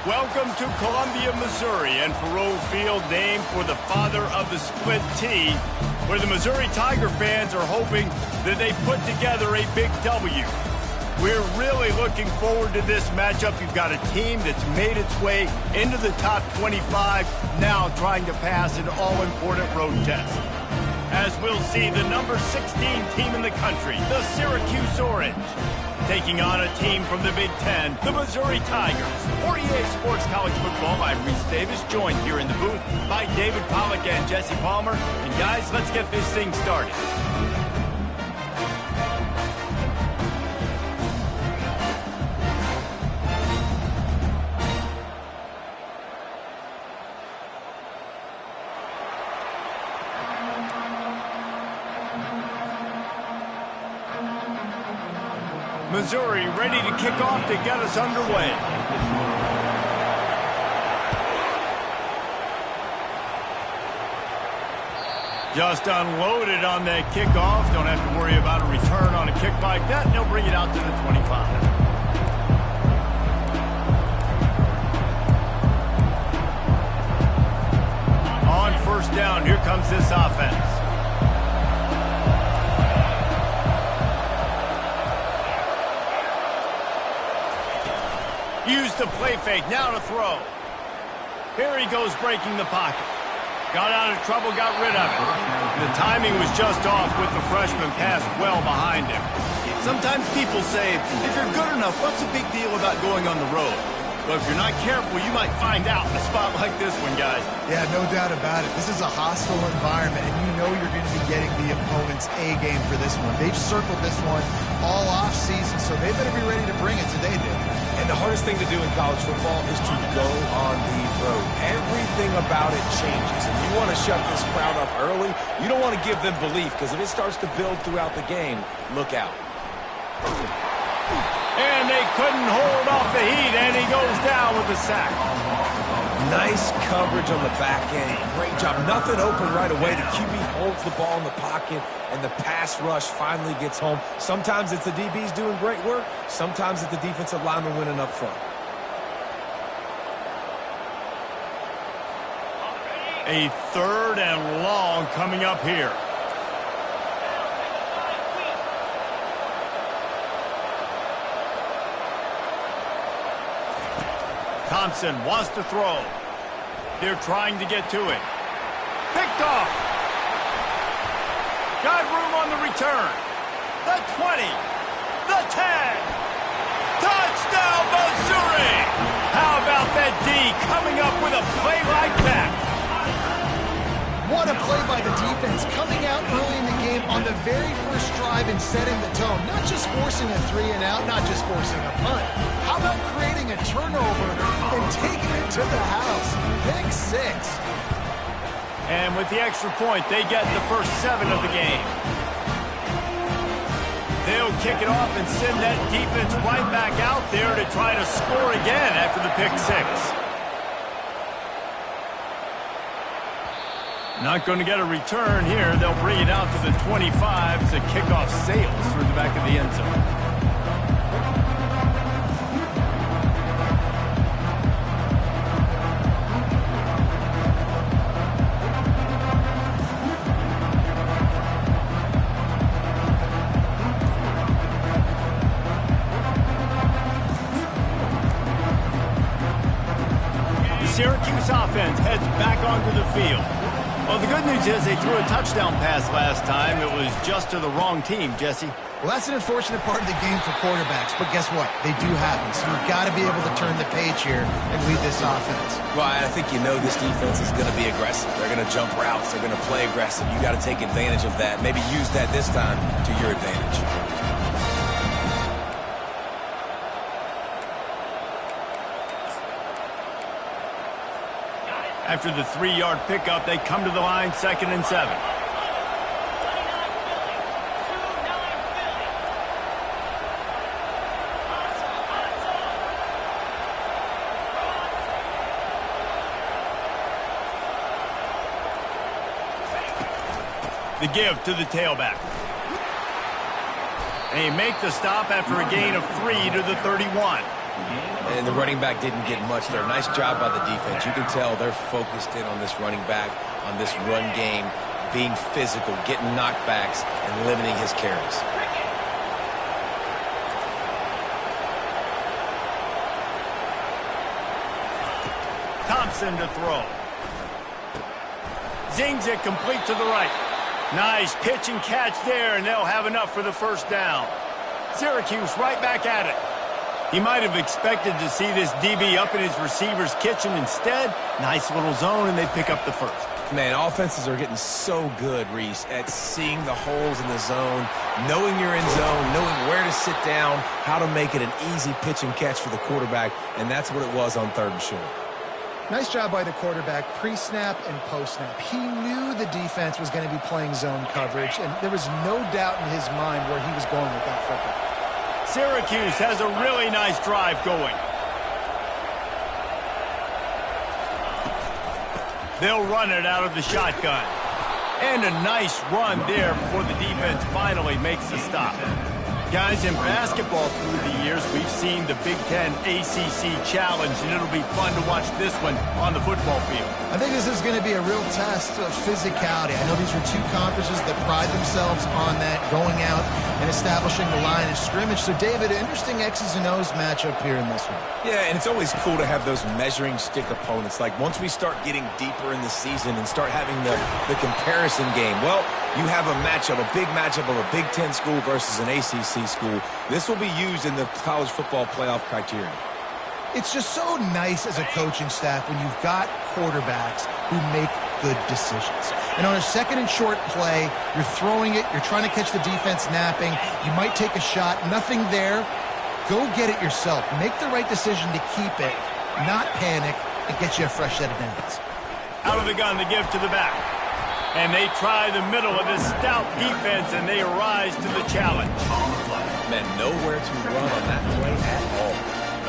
Welcome to Columbia, Missouri, and Faurot Field, named for the father of the split T, where the Missouri Tiger fans are hoping that they put together a big W. We're really looking forward to this matchup. You've got a team that's made its way into the top 25, now trying to pass an all-important road test. As we'll see, the number 16 team in the country, the Syracuse Orange, taking on a team from the Big Ten, the Missouri Tigers. 48 Sports College Football, I'm Reese Davis, joined here in the booth by David Pollack and Jesse Palmer. And guys, let's get this thing started. Missouri ready to kick off to get us underway. Just unloaded on that kickoff. Don't have to worry about a return on a kick like that. And they'll bring it out to the 25. On first down, here comes this offense. Use the play fake, now to throw. Here he goes breaking the pocket. Got out of trouble, got rid of it. The timing was just off with the freshman pass well behind him. Sometimes people say, if you're good enough, what's the big deal about going on the road? But if you're not careful, you might find out in a spot like this one, guys. Yeah, no doubt about it. This is a hostile environment, and you know you're going to be getting the opponent's A game for this one. They've circled this one all off season, so they better be ready to bring it today, dude. And the hardest thing to do in college football is to go on the road. Everything about it changes. And you want to shut this crowd up early. You don't want to give them belief, because if it starts to build throughout the game, look out. And they couldn't hold off the heat, and he goes down with a sack. Nice coverage on the back end. Great job. Nothing open right away. The QB holds the ball in the pocket, and the pass rush finally gets home. Sometimes it's the DBs doing great work. Sometimes it's the defensive lineman winning up front. A third and long coming up here. Thompson wants to throw. They're trying to get to it. Picked off. Got room on the return. The 20. The 10. Touchdown, Missouri! How about that D coming up with a play like that? What a play by the defense, coming out early in the game on the very first drive and setting the tone. Not just forcing a 3-and-out, not just forcing a punt. How about creating a turnover and taking it to the house? Pick 6. And with the extra point, they get the first 7 of the game. They'll kick it off and send that defense right back out there to try to score again after the pick 6. Not going to get a return here. They'll bring it out to the 25 as the kickoff sails through the back of the end zone. The Syracuse offense heads back onto the field. Well, the good news is they threw a touchdown pass last time. It was just to the wrong team, Jesse. Well, that's an unfortunate part of the game for quarterbacks, but guess what? They do happen, so you've got to be able to turn the page here and lead this offense. Well, I think you know this defense is going to be aggressive. They're going to jump routes. They're going to play aggressive. You got to take advantage of that. Maybe use that this time to your advantage. After the 3-yard pickup, they come to the line, 2nd and 7. The give to the tailback. They make the stop after a gain of 3 to the 31. And the running back didn't get much there. Nice job by the defense. You can tell they're focused in on this running back, on this run game, being physical, getting knockbacks, and limiting his carries. Thompson to throw. Zings it complete to the right. Nice pitch and catch there, and they'll have enough for the first down. Syracuse right back at it. He might have expected to see this DB up in his receiver's kitchen. Instead, nice little zone, and they pick up the first. Man, offenses are getting so good, Reese, at seeing the holes in the zone, knowing you're in zone, knowing where to sit down, how to make it an easy pitch and catch for the quarterback, and that's what it was on 3rd and short. Nice job by the quarterback, pre-snap and post-snap. He knew the defense was going to be playing zone coverage, and there was no doubt in his mind where he was going with that football. Syracuse has a really nice drive going. They'll run it out of the shotgun. And a nice run there before the defense finally makes the stop. Guys, in basketball through the years, we've seen the Big Ten ACC Challenge, and it'll be fun to watch this one on the football field. I think this is going to be a real test of physicality. I know these are two conferences that pride themselves on that, going out and establishing the line of scrimmage. So, David, interesting X's and O's matchup here in this one. Yeah, and it's always cool to have those measuring stick opponents. Like, once we start getting deeper in the season and start having the comparison game, well, you have a matchup, a big matchup of a Big Ten school versus an ACC school. This will be used in the college football playoff criteria. It's just so nice as a coaching staff when you've got quarterbacks who make good decisions. And on a 2nd and short play, you're throwing it, you're trying to catch the defense napping, you might take a shot, nothing there. Go get it yourself. Make the right decision to keep it, not panic, and get you a fresh set of downs. Out of the gun to give to the back. And they try the middle of this stout defense, and they rise to the challenge. Man, nowhere to run on that play at all.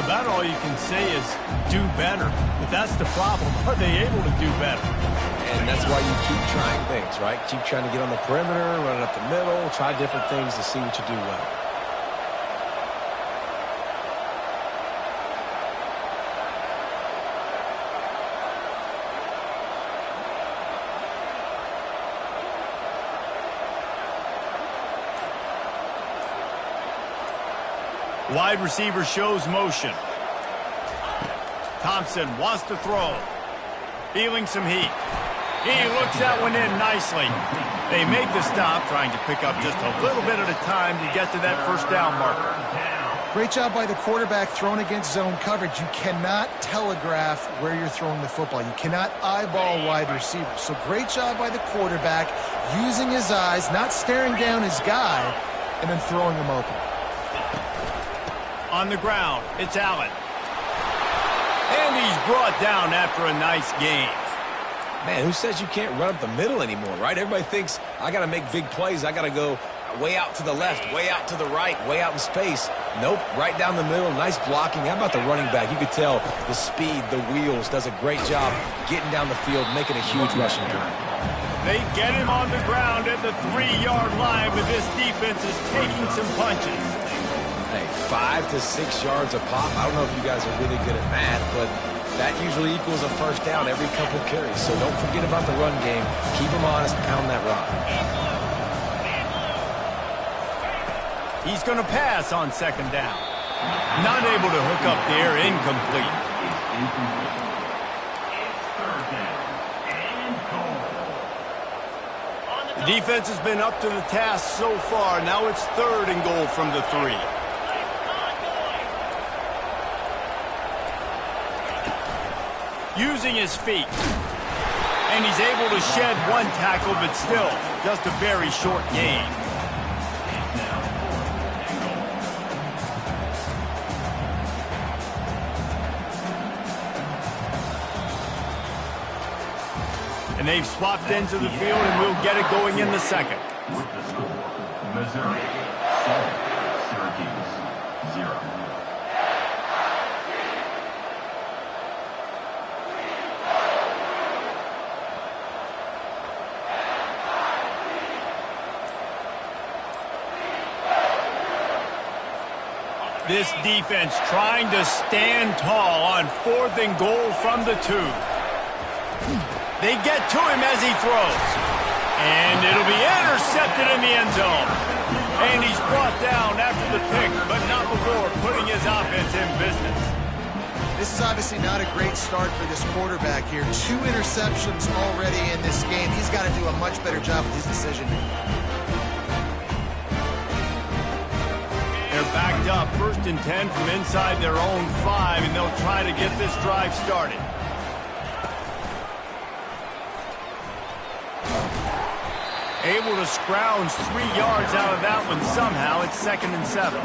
About all you can say is do better. But that's the problem. Are they able to do better? And that's why you keep trying things, right? Keep trying to get on the perimeter, run it up the middle, try different things to see what you do well. Wide receiver shows motion. Thompson wants to throw. Feeling some heat. He looks that one in nicely. They make the stop, trying to pick up just a little bit at a time to get to that first down marker. Great job by the quarterback throwing against zone coverage. You cannot telegraph where you're throwing the football. You cannot eyeball wide receivers. So great job by the quarterback using his eyes, not staring down his guy, and then throwing him open. On the ground, it's Allen. And he's brought down after a nice gain. Man, who says you can't run up the middle anymore, right? Everybody thinks, I got to make big plays. I got to go way out to the left, way out to the right, way out in space. Nope, right down the middle, nice blocking. How about the running back? You could tell the speed, the wheels, does a great job getting down the field, making a huge rushing play. They get him on the ground at the 3-yard line, but this defense is taking some punches. Hey, 5 to 6 yards a pop. I don't know if you guys are really good at math, but that usually equals a first down every couple carries. So don't forget about the run game. Keep them honest, pound that rock. He's going to pass on 2nd down. Not able to hook up there, incomplete. The defense has been up to the task so far. Now it's 3rd and goal from the 3. Using his feet. And he's able to shed one tackle, but still just a very short gain. And they've swapped into the field, and we'll get it going in the 2nd. With the score, Missouri 7, Syracuse 0. This defense trying to stand tall on 4th and goal from the 2. They get to him as he throws. And it'll be intercepted in the end zone. And he's brought down after the pick, but not before putting his offense in business. This is obviously not a great start for this quarterback here. 2 interceptions already in this game. He's got to do a much better job with his decision-making. They're backed up, 1st and 10 from inside their own 5, and they'll try to get this drive started. Able to scrounge 3 yards out of that one somehow. It's 2nd and 7.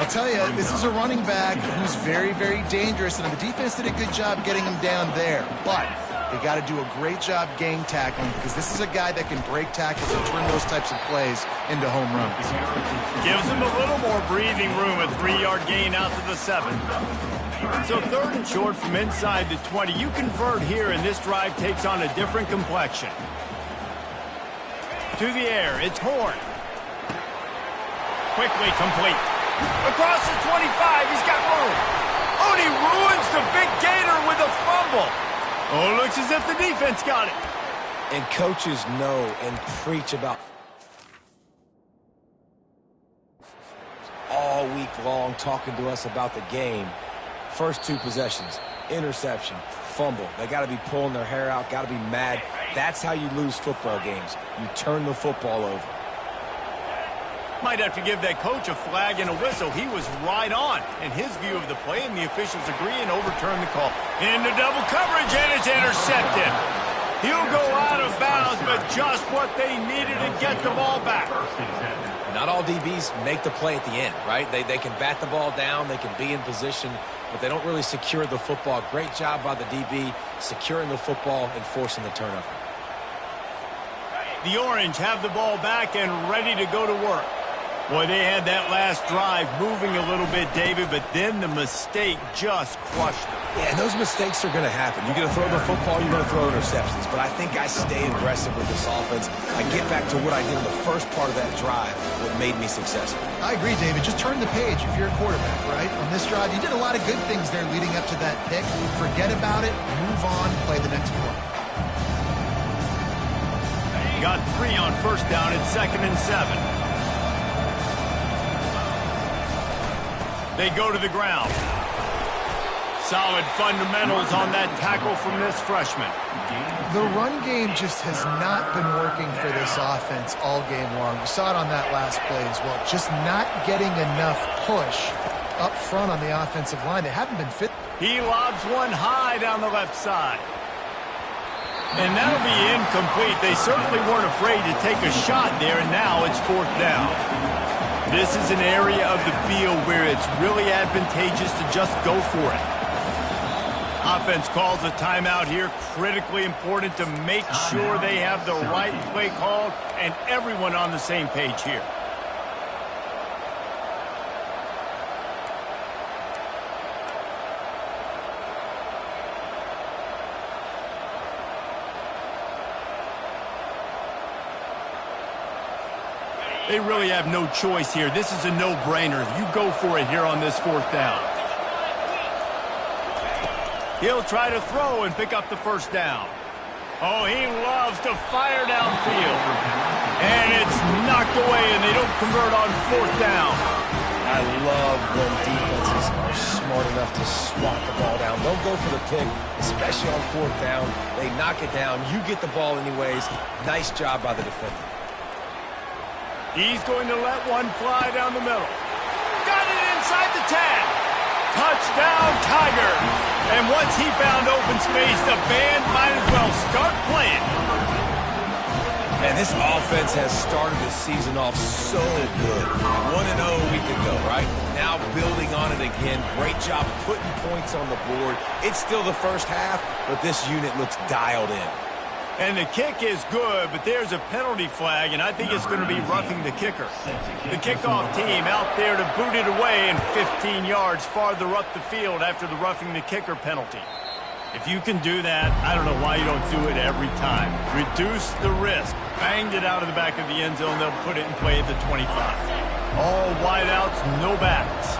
I'll tell you, this is a running back who's very, very dangerous, and the defense did a good job getting him down there. But they got to do a great job gang tackling, because this is a guy that can break tackles and turn those types of plays into home runs. Gives him a little more breathing room, a 3-yard gain out to the 7. So 3rd and short from inside the 20. You convert here, and this drive takes on a different complexion. To the air, it's Horn. Quickly complete. Across the 25, he's got room. Oh, and he ruins the big gator with a fumble. Oh, looks as if the defense got it. And coaches know and preach about all week long, talking to us about the game. First 2 possessions, interception, fumble. They got to be pulling their hair out, got to be mad. That's how you lose football games. You turn the football over. Might have to give that coach a flag and a whistle. He was right on in his view of the play, and the officials agree and overturn the call. Into double coverage, and it's intercepted. He'll go out of bounds, but just what they needed to get the ball back. Not all DBs make the play at the end, right? They can bat the ball down, they can be in position, but they don't really secure the football. Great job by the DB securing the football and forcing the turnover. The Orange have the ball back and ready to go to work. Boy, they had that last drive moving a little bit, David, but then the mistake just crushed them. Yeah, and those mistakes are going to happen. You're going to throw the football, you're going to throw interceptions. But I think I stay aggressive with this offense. I get back to what I did in the first part of that drive, what made me successful. I agree, David. Just turn the page if you're a quarterback, right? On this drive, you did a lot of good things there leading up to that pick. Forget about it, move on, play the next play. Got 3 on 1st down. It's 2nd and 7. They go to the ground. Solid fundamentals on that tackle from this freshman. The run game just has not been working for this offense all game long. We saw it on that last play as well. Just not getting enough push up front on the offensive line. They haven't been fit. He lobs one high down the left side. And that'll be incomplete. They certainly weren't afraid to take a shot there, and now it's 4th down. This is an area of the field where it's really advantageous to just go for it. Offense calls a timeout here. Critically important to make sure they have the right play called and everyone on the same page here. They really have no choice here. This is a no-brainer. You go for it here on this 4th down. He'll try to throw and pick up the 1st down. Oh, he loves to fire downfield. And it's knocked away, and they don't convert on 4th down. I love when defenses are smart enough to swat the ball down. Don't go for the pick, especially on 4th down. They knock it down. You get the ball anyways. Nice job by the defender. He's going to let one fly down the middle. Got it inside the 10. Touchdown, Tiger. And once he found open space, the band might as well start playing. And this offense has started the season off so good. 1-0 a week ago, right? Now building on it again. Great job putting points on the board. It's still the first half, but this unit looks dialed in. And the kick is good, but there's a penalty flag, and I think it's going to be roughing the kicker. The kickoff team out there to boot it away and 15 yards farther up the field after the roughing the kicker penalty. If you can do that, I don't know why you don't do it every time. Reduce the risk. Banged it out of the back of the end zone. They'll put it in play at the 25. All wideouts, no backs.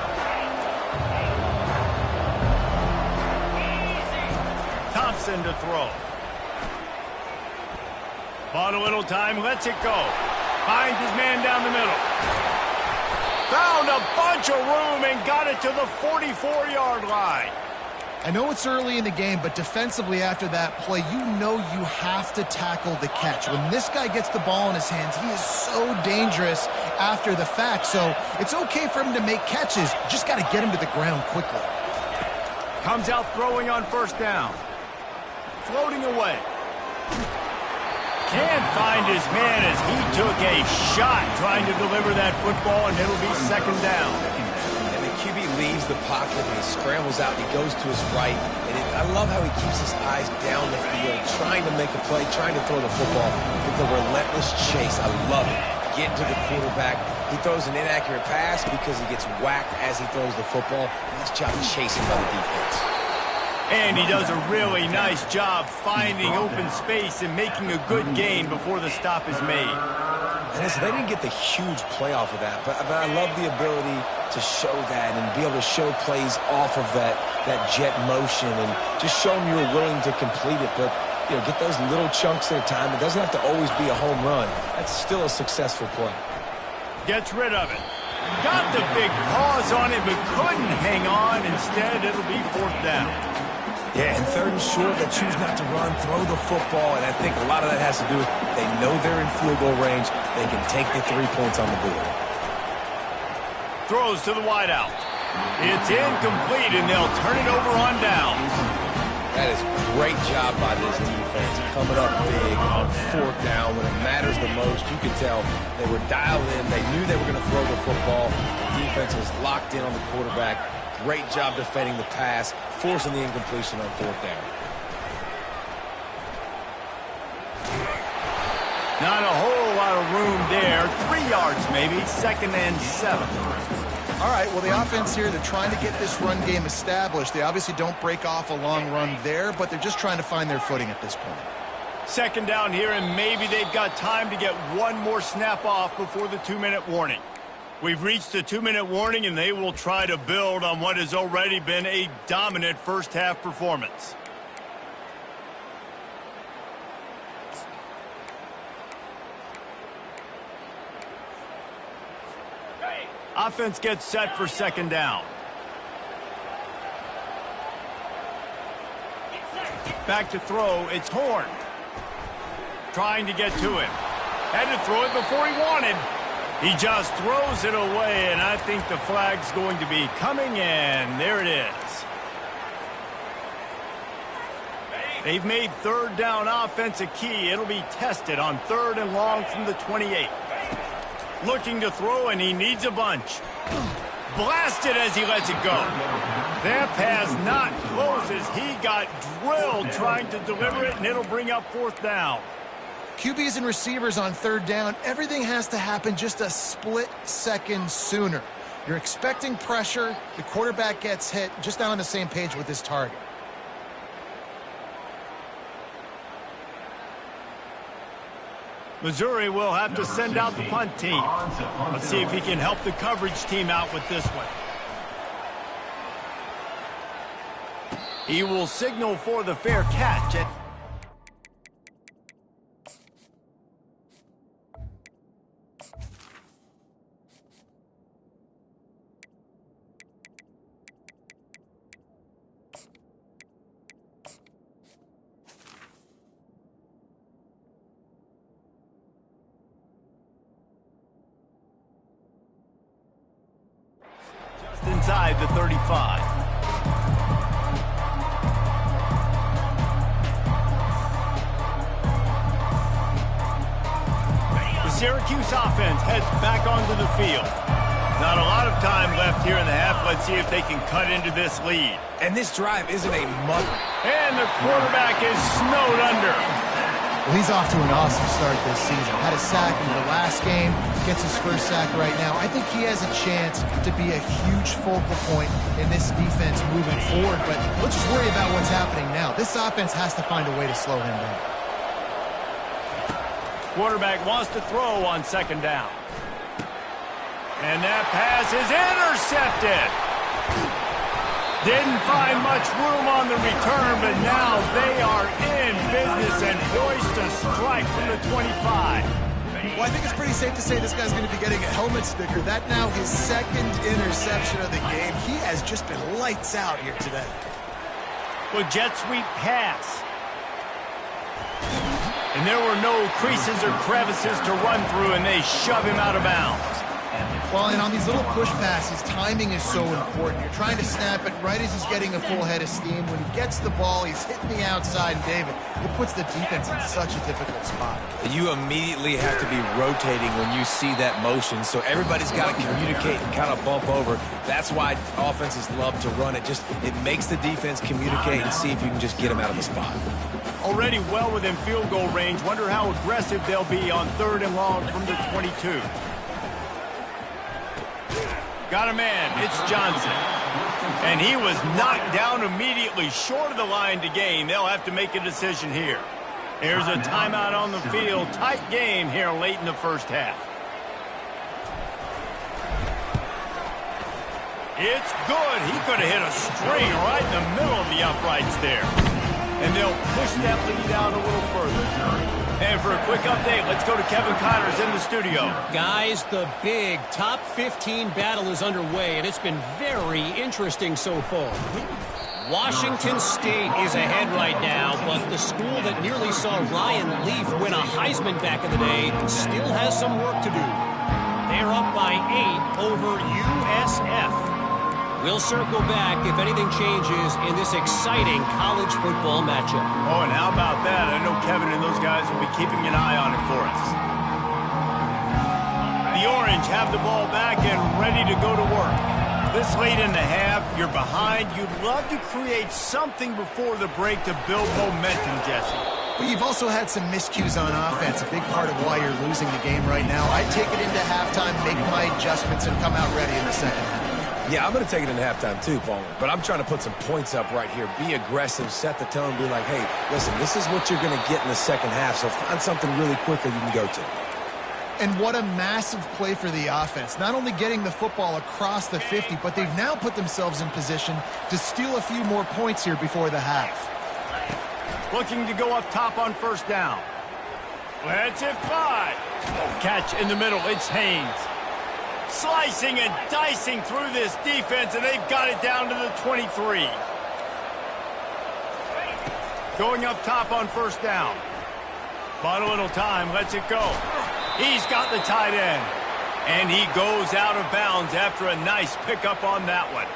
Wilson to throw. Bought a little time, lets it go. Finds his man down the middle. Found a bunch of room and got it to the 44-yard line. I know it's early in the game, but defensively after that play, you know you have to tackle the catch. When this guy gets the ball in his hands, he is so dangerous after the fact. So it's okay for him to make catches. You just got to get him to the ground quickly. Comes out throwing on first down. Floating away. Can't find his man as he took a shot trying to deliver that football, and it'll be second down. And the QB leaves the pocket and he scrambles out. He goes to his right. And I love how he keeps his eyes down the field, trying to make a play, trying to throw the football with the relentless chase. I love it. Getting to the quarterback. He throws an inaccurate pass because he gets whacked as he throws the football. Nice job chasing by the defense. And he does a really nice job finding open space and making a good gain before the stop is made. And listen, they didn't get the huge play off of that, but I love the ability to show that and be able to show plays off of that jet motion and just show them you're willing to complete it. But, you know, get those little chunks at a time. It doesn't have to always be a home run. That's still a successful play. Gets rid of it. Got the big paws on it, but couldn't hang on. Instead, it'll be fourth down. Yeah, and third and short, they choose not to run, throw the football, and I think a lot of that has to do with they know they're in field goal range. They can take the 3 points on the board. Throws to the wideout. It's incomplete, and they'll turn it over on downs. That is a great job by this defense, coming up big on fourth down when it matters the most. You could tell they were dialed in. They knew they were going to throw the football. The defense was locked in on the quarterback. Great job defending the pass, forcing the incompletion on fourth down. Not a whole lot of room there. 3 yards maybe, second and 7. All right, well, the offense here, they're trying to get this run game established. They obviously don't break off a long run there, but they're just trying to find their footing at this point. Second down here, and maybe they've got time to get one more snap off before the 2-minute warning. We've reached the 2-minute warning, and they will try to build on what has already been a dominant first-half performance. Offense gets set for second down. Back to throw. It's Horn. Trying to get to him. Had to throw it before he wanted. He just throws it away, and I think the flag's going to be coming in. There it is. They've made third down offense a key. It'll be tested on 3rd and long from the 28. Looking to throw, and he needs a bunch. Blasted as he lets it go. That pass not close as he got drilled trying to deliver it, and it'll bring up fourth down. QBs and receivers on third down, everything has to happen just a split second sooner. You're expecting pressure, the quarterback gets hit, just not on the same page with his target. Missouri will have to send out the punt team. Let's see if he can help the coverage team out with this one. He will signal for the fair catch. Inside the 35. The Syracuse offense heads back onto the field. Not a lot of time left here in the half. Let's see if they can cut into this lead. And this drive isn't a muddle. And the quarterback is snowed under. Well, he's off to an awesome start this season. Had a sack in the last game, gets his first sack right now. I think he has a chance to be a huge focal point in this defense moving forward, but let's just worry about what's happening now. This offense has to find a way to slow him down. Quarterback wants to throw on second down. And that pass is intercepted. Didn't find much room on the return, but now they are in business and poised to strike from the 25. Well, I think it's pretty safe to say this guy's going to be getting a helmet sticker. That now his second interception of the game. He has just been lights out here today. Well, jet sweep pass. And there were no creases or crevices to run through, and they shove him out of bounds. Well, and on these little push passes, timing is so important. You're trying to snap it right as he's getting a full head of steam. When he gets the ball, he's hitting the outside, and David, it puts the defense in such a difficult spot. You immediately have to be rotating when you see that motion, so everybody's got to communicate and kind of bump over. That's why offenses love to run it. It makes the defense communicate and see if you can just get him out of the spot. Already well within field goal range. Wonder how aggressive they'll be on 3rd and long from the 22. Got a man. It's Johnson. And he was knocked down immediately short of the line to gain. They'll have to make a decision here. Here's a timeout on the field. Tight game here late in the first half. It's good. He could have hit a string right in the middle of the uprights there. And they'll push that lead out a little further. And for a quick update, let's go to Kevin Connors in the studio. Guys, the big top 15 battle is underway, and it's been very interesting so far. Washington State is ahead right now, but the school that nearly saw Ryan Leaf win a Heisman back in the day still has some work to do. They're up by 8 over USF. We'll circle back if anything changes in this exciting college football matchup. Oh, and how about that? I know Kevin and those guys will be keeping an eye on it for us. The Orange have the ball back and ready to go to work. This late in the half, you're behind. You'd love to create something before the break to build momentum, Jesse. But you've also had some miscues on offense, a big part of why you're losing the game right now. I'd take it into halftime, make my adjustments, and come out ready in the second half. Yeah, I'm going to take it in halftime too, Palmer. But I'm trying to put some points up right here. Be aggressive, set the tone, be like, hey, listen, this is what you're going to get in the second half, so find something really quickly you can go to. And what a massive play for the offense. Not only getting the football across the 50, but they've now put themselves in position to steal a few more points here before the half. Looking to go up top on 1st down. Let's it fly. Catch in the middle. It's Haynes. Slicing and dicing through this defense, and they've got it down to the 23. Going up top on 1st down. Bought a little time, lets it go. He's got the tight end. And he goes out of bounds after a nice pickup on that one.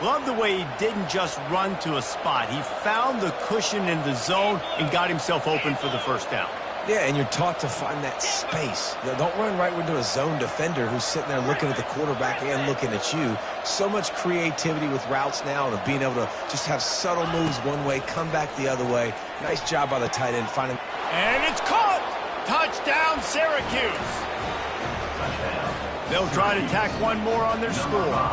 Love the way he didn't just run to a spot. He found the cushion in the zone and got himself open for the 1st down. Yeah, and you're taught to find that space. Don't run right into a zone defender who's sitting there looking at the quarterback and looking at you. So much creativity with routes now and being able to just have subtle moves one way, come back the other way. Nice job by the tight end finding. And it's caught! Touchdown, Syracuse! They'll try to tack one more on their score.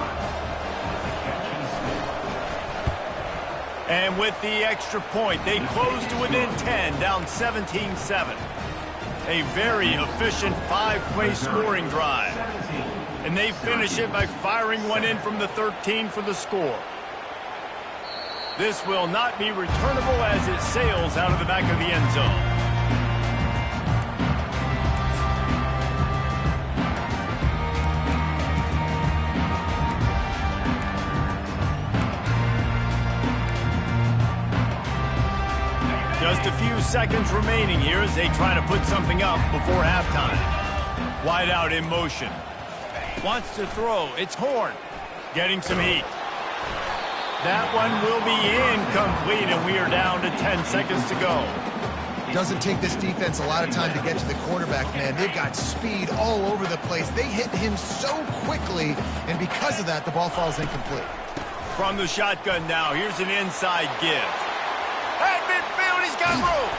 And with the extra point, they close to within 10, down 17-7. A very efficient 5-play scoring drive. And they finish it by firing one in from the 13 for the score. This will not be returnable as it sails out of the back of the end zone. Just a few seconds remaining here as they try to put something up before halftime. Wide out in motion. Wants to throw. It's Horn. Getting some heat. That one will be incomplete, and we are down to 10 seconds to go. Doesn't take this defense a lot of time to get to the quarterback, man. They've got speed all over the place. They hit him so quickly, and because of that, the ball falls incomplete. From the shotgun now, here's an inside give. At midfield, he's got room.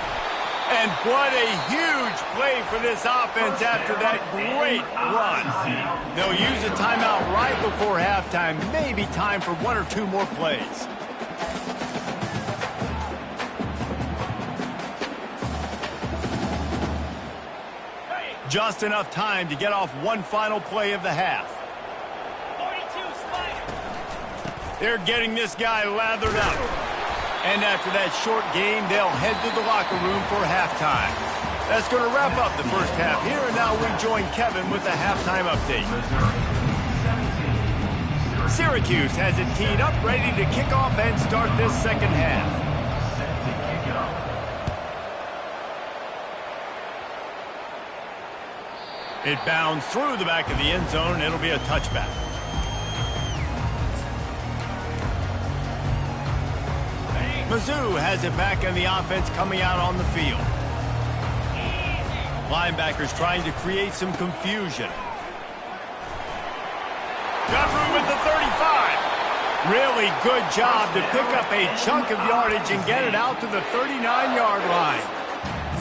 And what a huge play for this offense after that great run. They'll use a timeout right before halftime. Maybe time for one or two more plays. Just enough time to get off one final play of the half. They're getting this guy lathered up. And after that short game, they'll head to the locker room for halftime. That's going to wrap up the first half here, and now we join Kevin with the halftime update. Syracuse has it teed up, ready to kick off and start this second half. It bounds through the back of the end zone, and it'll be a touchback. Mizzou has it back, and the offense coming out on the field. Linebackers trying to create some confusion. Got room at the 35. Really good job to pick up a chunk of yardage and get it out to the 39-yard line.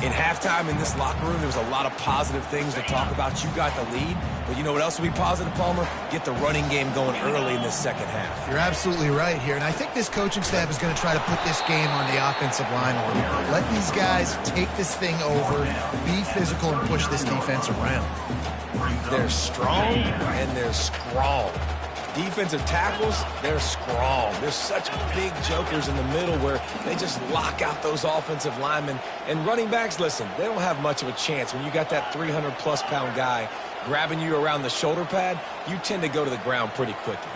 In halftime in this locker room, there was a lot of positive things to talk about. You got the lead, but you know what else will be positive, Palmer? Get the running game going early in this second half. You're absolutely right here, and I think this coaching staff is going to try to put this game on the offensive line a little bit. Let these guys take this thing over, be physical, and push this defense around. They're strong and they're scrawl. Defensive tackles, they're scrawl. There's such big jokers in the middle where they just lock out those offensive linemen. And running backs, listen, they don't have much of a chance. When you got that 300-plus pound guy grabbing you around the shoulder pad, you tend to go to the ground pretty quickly.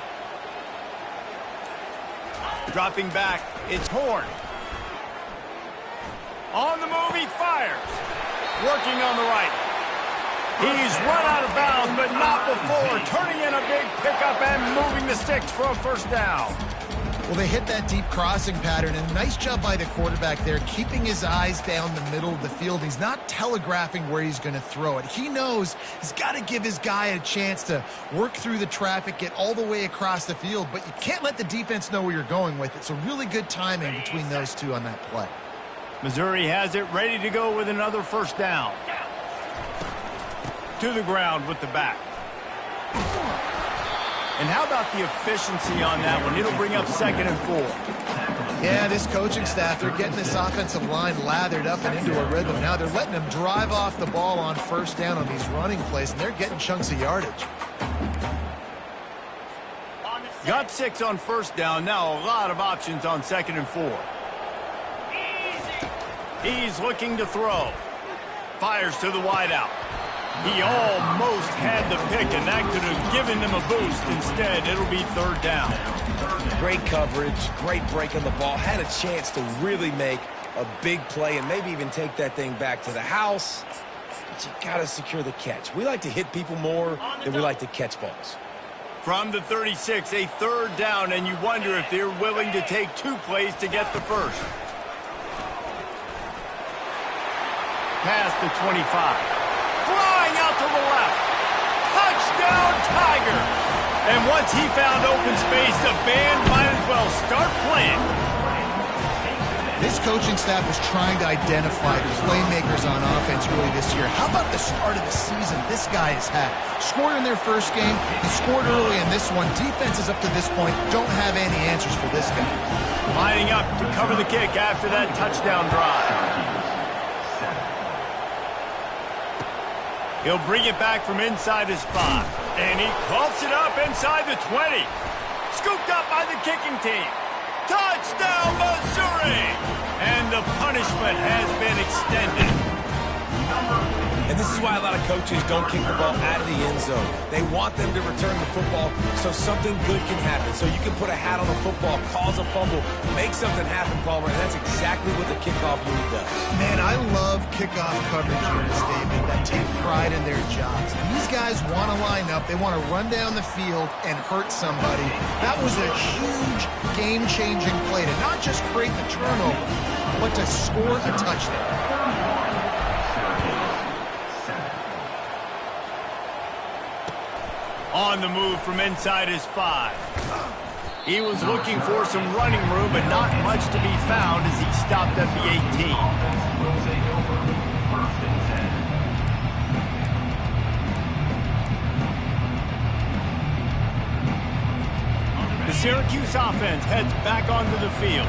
Dropping back, it's Horn. On the move, he fires. Working on the right. He's run out of bounds, but not before turning in a big pickup and moving the sticks for a first down. Well, they hit that deep crossing pattern, and nice job by the quarterback there, keeping his eyes down the middle of the field. He's not telegraphing where he's going to throw it. He knows he's got to give his guy a chance to work through the traffic, get all the way across the field, but you can't let the defense know where you're going with it. So really good timing between those two on that play. Missouri has it ready to go with another first down. To the ground with the back. And how about the efficiency on that one? It'll bring up 2nd and 4. Yeah, this coaching staff, they're getting this offensive line lathered up and into a rhythm. Now they're letting them drive off the ball on first down on these running plays, and they're getting chunks of yardage. Got 6 on first down. Now a lot of options on 2nd and 4. He's looking to throw. Fires to the wideout. He almost had the pick, and that could have given them a boost. Instead, it'll be 3rd down. Great coverage, great break on the ball. Had a chance to really make a big play and maybe even take that thing back to the house. But you got to secure the catch. We like to hit people more than we like to catch balls. From the 36, a 3rd down, and you wonder if they're willing to take 2 plays to get the first. Past the 25. Flying out to the left. Touchdown, Tiger. And once he found open space, the band might as well start playing. This coaching staff is trying to identify playmakers on offense really this year. How about the start of the season this guy has had? Scored in their first game. He scored early in this one. Defenses up to this point don't have any answers for this guy. Lining up to cover the kick after that touchdown drive. He'll bring it back from inside his 5. And he coughs it up inside the 20. Scooped up by the kicking team. Touchdown, Missouri! And the punishment has been extended. And this is why a lot of coaches don't kick the ball out of the end zone. They want them to return the football so something good can happen. So you can put a hat on a football, cause a fumble, make something happen, Palmer, and that's exactly what the kickoff unit does. Man, I love kickoff coverage units, David, that take pride in their jobs. These guys want to line up. They want to run down the field and hurt somebody. That was a huge game-changing play to not just create the turnover, but to score a touchdown. On the move from inside his 5. He was looking for some running room, but not much to be found as he stopped at the 18. The Syracuse offense heads back onto the field.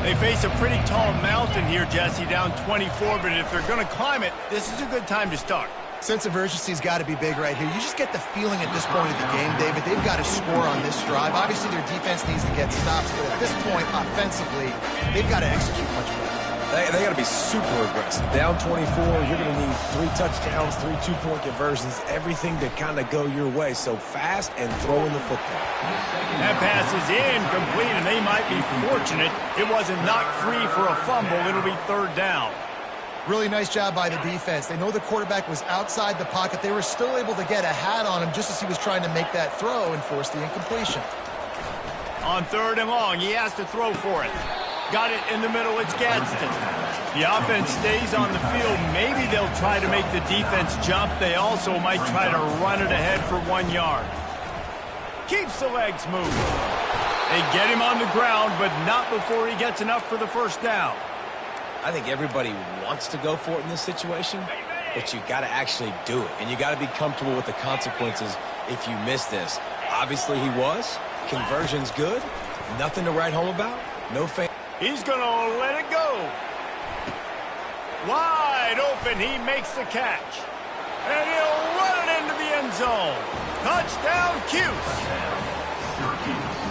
They face a pretty tall mountain here, Jesse, down 24, but if they're going to climb it, this is a good time to start. Sense of urgency's got to be big right here. You just get the feeling at this point of the game, David, they've got to score on this drive. Obviously, their defense needs to get stops, but at this point, offensively, they've got to execute much better. They got to be super aggressive. Down 24, you're going to need 3 touchdowns, 3 two-point conversions, everything to kind of go your way. So fast and throwing the football. That pass is incomplete, and they might be fortunate it wasn't knocked free for a fumble. It'll be 3rd down. Really nice job by the defense. They know the quarterback was outside the pocket. They were still able to get a hat on him just as he was trying to make that throw and force the incompletion. On 3rd and long, he has to throw for it. Got it in the middle, it's Gadsden. The offense stays on the field. Maybe they'll try to make the defense jump. They also might try to run it ahead for 1 yard. Keeps the legs moving. They get him on the ground, but not before he gets enough for the 1st down. I think everybody wants to go for it in this situation, but you got to actually do it, and you got to be comfortable with the consequences if you miss this. Obviously, he was. Conversion's good. Nothing to write home about. No fan. He's going to let it go. Wide open, he makes the catch. And he'll run it into the end zone. Touchdown, Cuse.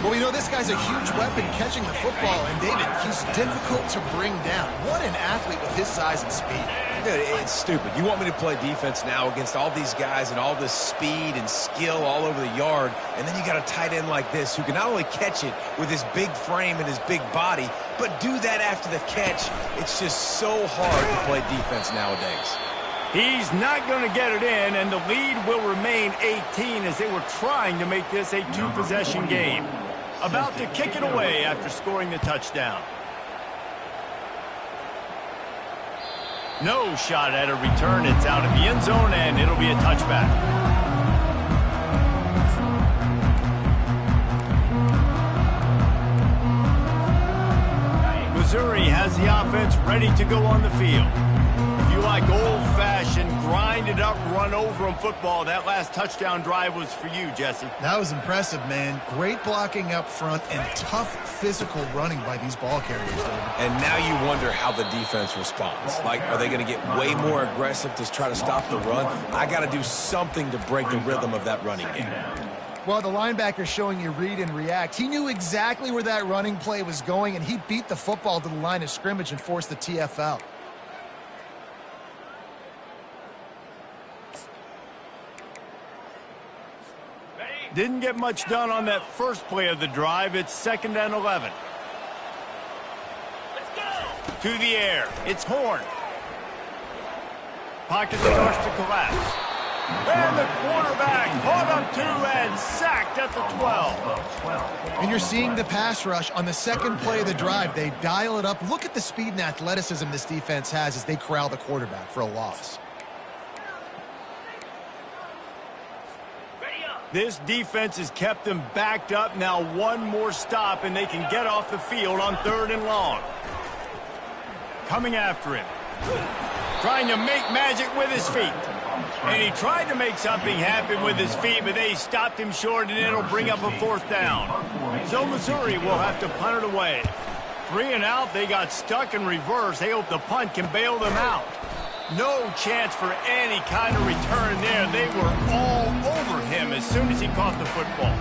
Well, you know, this guy's a huge weapon catching the football, and David, he's difficult to bring down. What an athlete with his size and speed. Dude, it's stupid. You want me to play defense now against all these guys and all this speed and skill all over the yard, and then you got a tight end like this who can not only catch it with his big frame and his big body, but do that after the catch. It's just so hard to play defense nowadays. He's not going to get it in, and the lead will remain 18 as they were trying to make this a 2-possession game. About to kick it away after scoring the touchdown. No shot at a return. It's out of the end zone, and it'll be a touchback. Missouri has the offense ready to go on the field. If you like old-fashioned, grind-it-up, run-over-'em football, that last touchdown drive was for you, Jesse. That was impressive, man. Great blocking up front and tough physical running by these ball carriers, David. And now you wonder how the defense responds. Like, are they going to get way more aggressive to try to stop the run? I got to do something to break the rhythm of that running game. Well, the linebacker's showing you read and react. He knew exactly where that running play was going, and he beat the football to the line of scrimmage and forced the TFL. Didn't get much done on that first play of the drive. It's 2nd and 11. Let's go. To the air. It's Horn. Pocket starts to collapse. And the quarterback caught up to and sacked at the 12. And you're seeing the pass rush on the second play of the drive. They dial it up. Look at the speed and athleticism this defense has as they corral the quarterback for a loss. This defense has kept them backed up. Now 1 more stop, and they can get off the field on 3rd and long. Coming after him. Trying to make magic with his feet. And he tried to make something happen with his feet, but they stopped him short, and it'll bring up a 4th down. So Missouri will have to punt it away. 3 and out, they got stuck in reverse. They hope the punt can bail them out. No chance for any kind of return there. They were all over him as soon as he caught the football.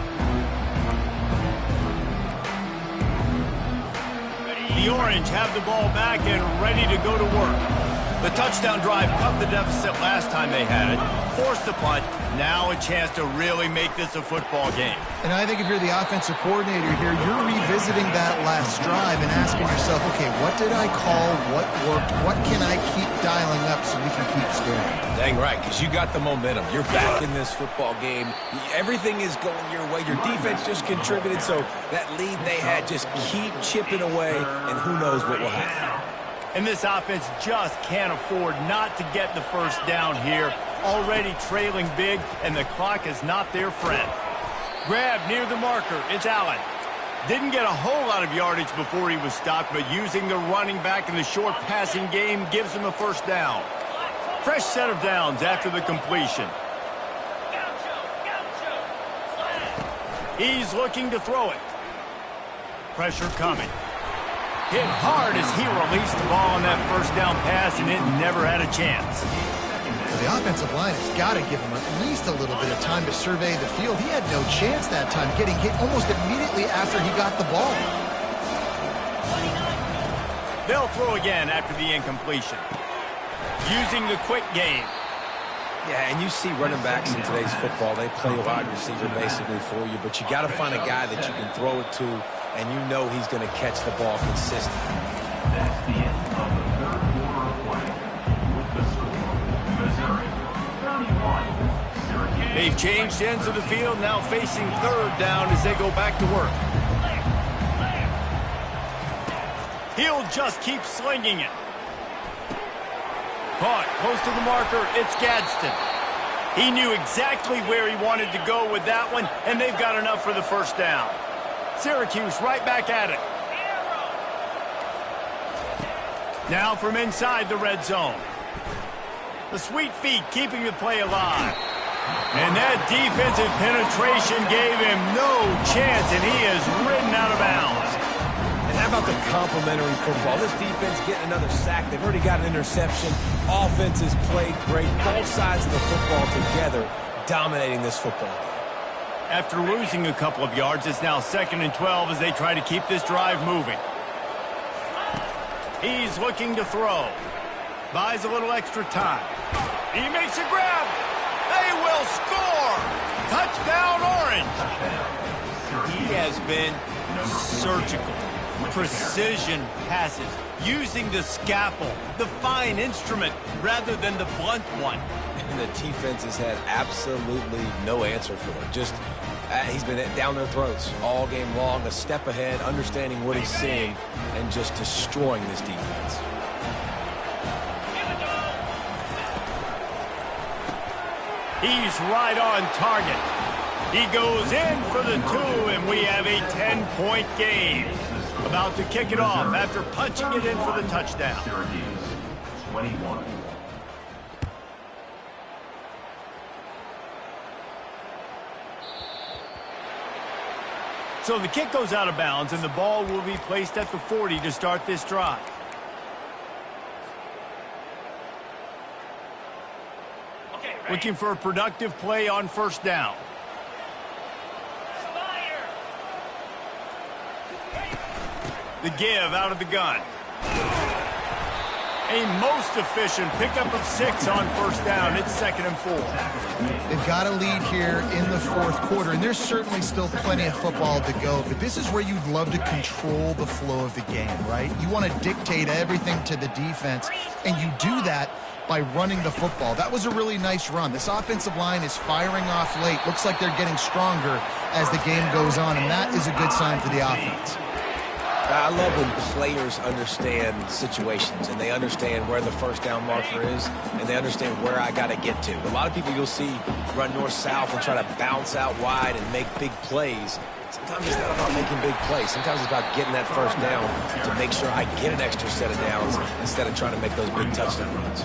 The Orange have the ball back and ready to go to work. The touchdown drive cut the deficit last time they had it, forced the punt. Now a chance to really make this a football game. And I think if you're the offensive coordinator here, you're revisiting that last drive and asking yourself, okay, what did I call? What worked? What can I keep dialing up so we can keep scoring? Dang right, because you got the momentum. You're back in this football game. Everything is going your way. Your defense just contributed, so that lead they had, just keep chipping away, and who knows what will happen. And this offense just can't afford not to get the 1st down here. Already trailing big, and the clock is not their friend. Grab near the marker. It's Allen. Didn't get a whole lot of yardage before he was stopped, but using the running back in the short passing game gives him a 1st down. Fresh set of downs after the completion. He's looking to throw it. Pressure coming. Hit hard as he released the ball on that 1st down pass, and it never had a chance. Well, the offensive line has got to give him at least a little bit of time to survey the field. He had no chance that time, getting hit almost immediately after he got the ball. They'll throw again after the incompletion. Using the quick game. Yeah, and you see running backs in today's football, they play a wide receiver basically for you, but you got to find a guy that you can throw it to, and you know he's going to catch the ball consistently. That's the end of the third quarter of play. With the score, Missouri 31, Syracuse. They've changed ends of the field, now facing third down as they go back to work. He'll just keep slinging it. Caught close to the marker, it's Gadsden. He knew exactly where he wanted to go with that one, and they've got enough for the first down. Syracuse right back at it. Now from inside the red zone. The sweet feet keeping the play alive. And that defensive penetration gave him no chance, and he is ridden out of bounds. How about the complementary football? This defense getting another sack. They've already got an interception. Offense has played great. Both sides of the football together dominating this football game. After losing a couple of yards, it's now 2nd and 12 as they try to keep this drive moving. He's looking to throw. Buys a little extra time. He makes a grab. They will score. Touchdown, Orange. He has been surgical. Precision passes, using the scalpel, the fine instrument, rather than the blunt one. And the defense has had absolutely no answer for it. Just, he's been down their throats all game long, a step ahead, understanding what he's seeing, and just destroying this defense. He's right on target. He goes in for the 2, and we have a 10-point game. About to kick it off after punching it in for the touchdown. Syracuse 21. So the kick goes out of bounds, and the ball will be placed at the 40 to start this drive. Looking for a productive play on first down. The give out of the gun. A most efficient pickup of 6 on first down. It's 2nd and 4. They've got a lead here in the fourth quarter, and there's certainly still plenty of football to go, but this is where you'd love to control the flow of the game, right? You want to dictate everything to the defense, and you do that by running the football. That was a really nice run. This offensive line is firing off late. Looks like they're getting stronger as the game goes on, and that is a good sign for the offense. I love when players understand situations and they understand where the first down marker is and they understand where I got to get to. A lot of people you'll see run north-south and try to bounce out wide and make big plays. Sometimes it's not about making big plays. Sometimes it's about getting that first down to make sure I get an extra set of downs instead of trying to make those big touchdown runs.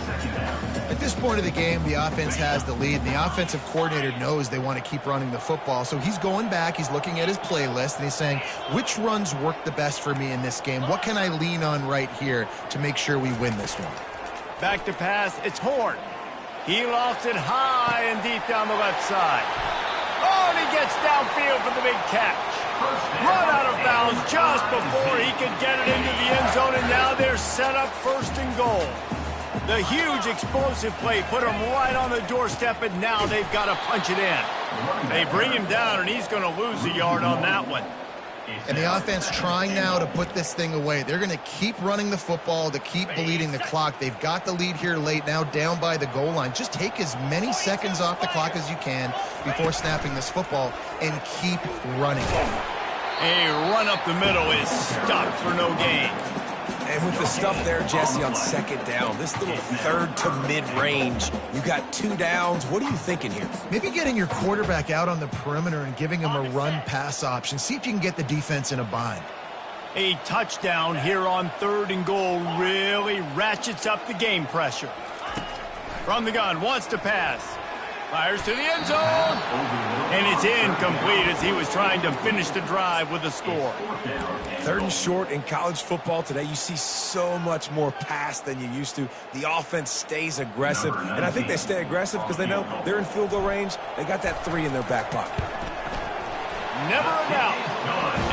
At this point of the game, the offense has the lead, and the offensive coordinator knows they want to keep running the football. So he's going back, he's looking at his playlist, and he's saying, which runs work the best for me in this game? What can I lean on right here to make sure we win this one? Back to pass, it's Horn. He lofts it high and deep down the left side. Oh, and he gets downfield for the big catch. Run out of bounds just before he could get it into the end zone, and now they're set up 1st and goal. The huge explosive play put him right on the doorstep, and now they've got to punch it in. They bring him down, and he's going to lose a yard on that one. And the offense trying now to put this thing away. They're going to keep running the football to keep bleeding the clock. They've got the lead here late, now down by the goal line. Just take as many seconds off the clock as you can before snapping this football and keep running. A run up the middle is stopped for no gain. And with the stuff there, Jesse, on 2nd down, this little 3rd to mid-range, you got 2 downs. What are you thinking here? Maybe getting your quarterback out on the perimeter and giving him a run-pass option. See if you can get the defense in a bind. A touchdown here on 3rd and goal really ratchets up the game pressure. From the gun, wants to pass. Fires to the end zone. And it's incomplete as he was trying to finish the drive with a score. 3rd and short in college football today. You see so much more pass than you used to. The offense stays aggressive. And I think they stay aggressive because they know they're in field goal range. They got that 3 in their back pocket. Never a doubt.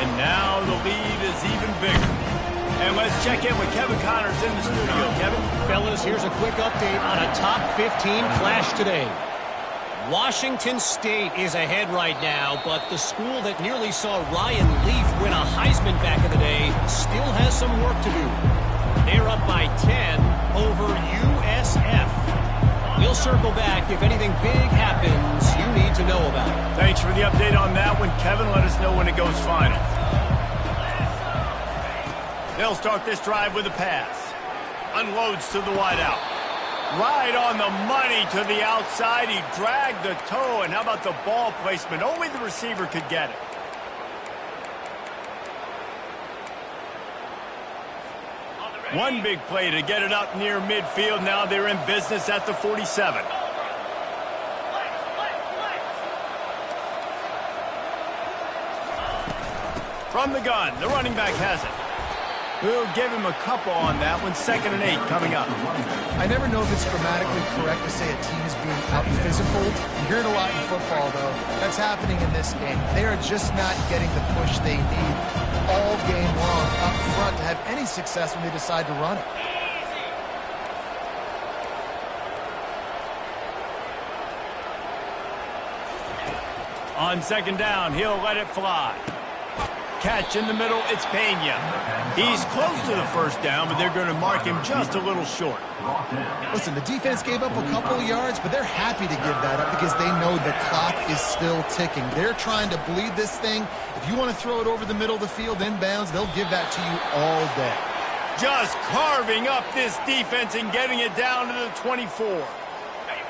And now the lead is even bigger. And let's check in with Kevin Connors in the studio. Kevin? Fellas, here's a quick update on a top 15 clash today. Washington State is ahead right now, but the school that nearly saw Ryan Leaf win a Heisman back in the day still has some work to do. They're up by 10 over USF. We'll circle back if anything big happens you need to know about. Thanks for the update on that one, Kevin. Let us know when it goes final. They'll start this drive with a pass. Unloads to the wideout. Right on the money to the outside. He dragged the toe, and how about the ball placement? Only the receiver could get it. One big play to get it up near midfield. Now they're in business at the 47. From the gun, the running back has it. We'll give him a couple on that one. 2nd and 8 coming up. I never know if it's grammatically correct to say a team is being out-physical. You hear it a lot in football, though. That's happening in this game. They are just not getting the push they need all game long up front to have any success when they decide to run it. On 2nd down, he'll let it fly. Catch in the middle, it's Pena. He's close to the 1st down, but they're going to mark him just a little short. Listen, the defense gave up a couple of yards, but they're happy to give that up because they know the clock is still ticking. They're trying to bleed this thing. If you want to throw it over the middle of the field inbounds, they'll give that to you all day. Just carving up this defense and getting it down to the 24.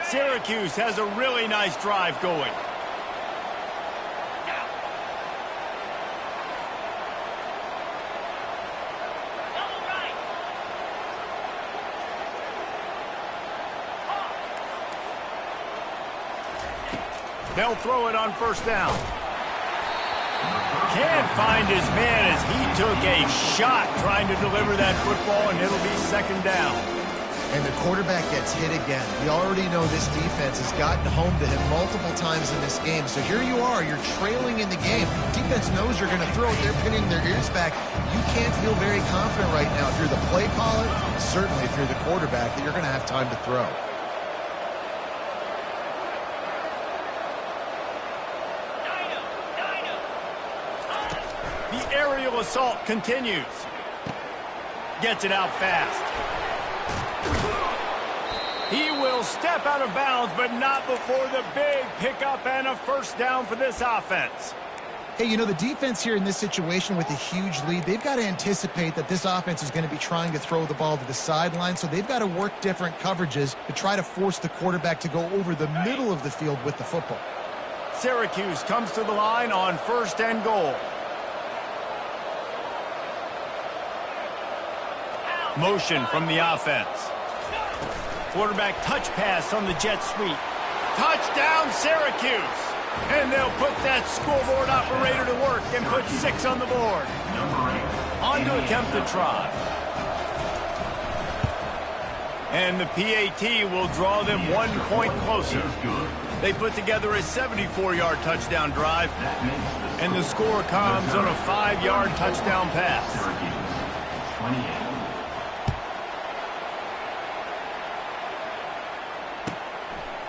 Syracuse has a really nice drive going. They'll throw it on 1st down. Can't find his man as he took a shot trying to deliver that football, and it'll be 2nd down. And the quarterback gets hit again. We already know this defense has gotten home to him multiple times in this game. So here you are, you're trailing in the game. Defense knows you're going to throw it. They're pinning their ears back. You can't feel very confident right now. If you're the play caller, certainly if you're the quarterback, that you're going to have time to throw. Aerial assault continues. Gets it out fast. He will step out of bounds, but not before the big pickup and a 1st down for this offense. Hey, you know, the defense here in this situation with a huge lead, they've got to anticipate that this offense is going to be trying to throw the ball to the sideline, so they've got to work different coverages to try to force the quarterback to go over the middle of the field with the football. Syracuse comes to the line on 1st and goal. Motion from the offense. Quarterback touch pass on the jet sweep. Touchdown, Syracuse! And they'll put that scoreboard operator to work and put 6 on the board. On to attempt the try. And the PAT will draw them 1 point closer. They put together a 74-yard touchdown drive, and the score comes on a 5-yard touchdown pass.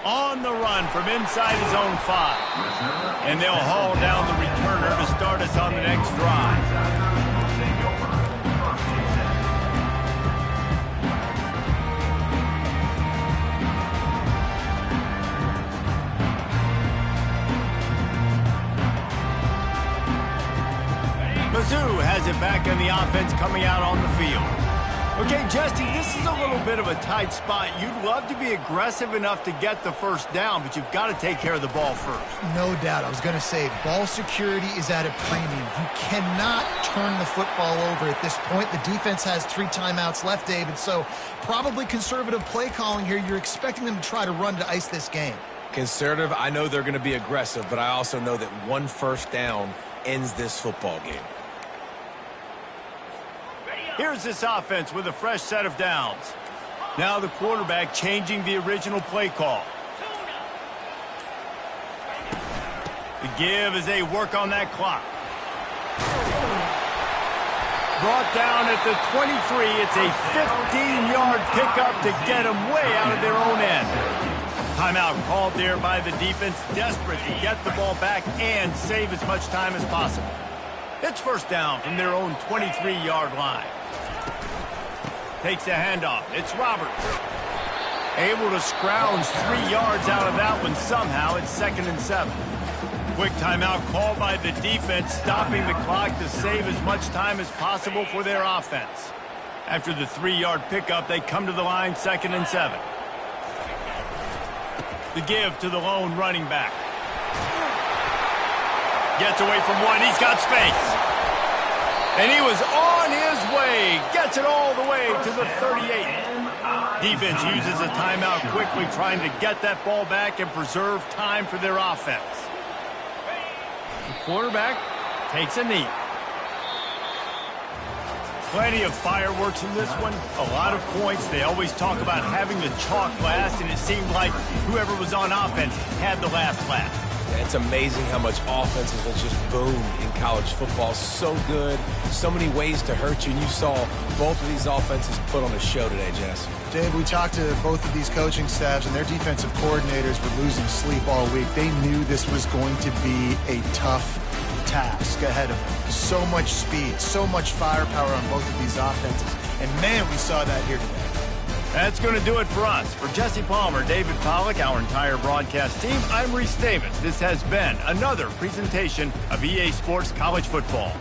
On the run from inside his own 5. And they'll haul down the returner to start us on the next drive. Mizzou has it back in the offense coming out on the field. Okay, Justin, this is a little bit of a tight spot. You'd love to be aggressive enough to get the 1st down, but you've got to take care of the ball first. No doubt. I was going to say, ball security is at a premium. You cannot turn the football over at this point. The defense has 3 timeouts left, David, so probably conservative play calling here. You're expecting them to try to run to ice this game. Conservative, I know they're going to be aggressive, but I also know that one first down ends this football game. Here's this offense with a fresh set of downs. Now the quarterback changing the original play call. The give as they work on that clock. Brought down at the 23. It's a 15-yard pickup to get them way out of their own end. Timeout called there by the defense, desperate to get the ball back and save as much time as possible. It's first down from their own 23-yard line. Takes a handoff. It's Roberts. Able to scrounge 3 yards out of that one somehow. It's 2nd and 7. Quick timeout called by the defense, stopping the clock to save as much time as possible for their offense. After the 3-yard pickup, they come to the line, 2nd and 7. The give to the lone running back. Gets away from one. He's got space. And he was on his way. Gets it all the way to the 38. Defense uses a timeout quickly, trying to get that ball back and preserve time for their offense. The quarterback takes a knee. Plenty of fireworks in this one. A lot of points. They always talk about having the chalk last, and it seemed like whoever was on offense had the last laugh. It's amazing how much offense has just boomed in college football. So good. So many ways to hurt you. And you saw both of these offenses put on a show today, Jess. Dave, we talked to both of these coaching staffs, and their defensive coordinators were losing sleep all week. They knew this was going to be a tough task ahead of them. So much speed, so much firepower on both of these offenses. And, man, we saw that here today. That's going to do it for us. For Jesse Palmer, David Pollack, our entire broadcast team, I'm Reese Davis. This has been another presentation of EA Sports College Football.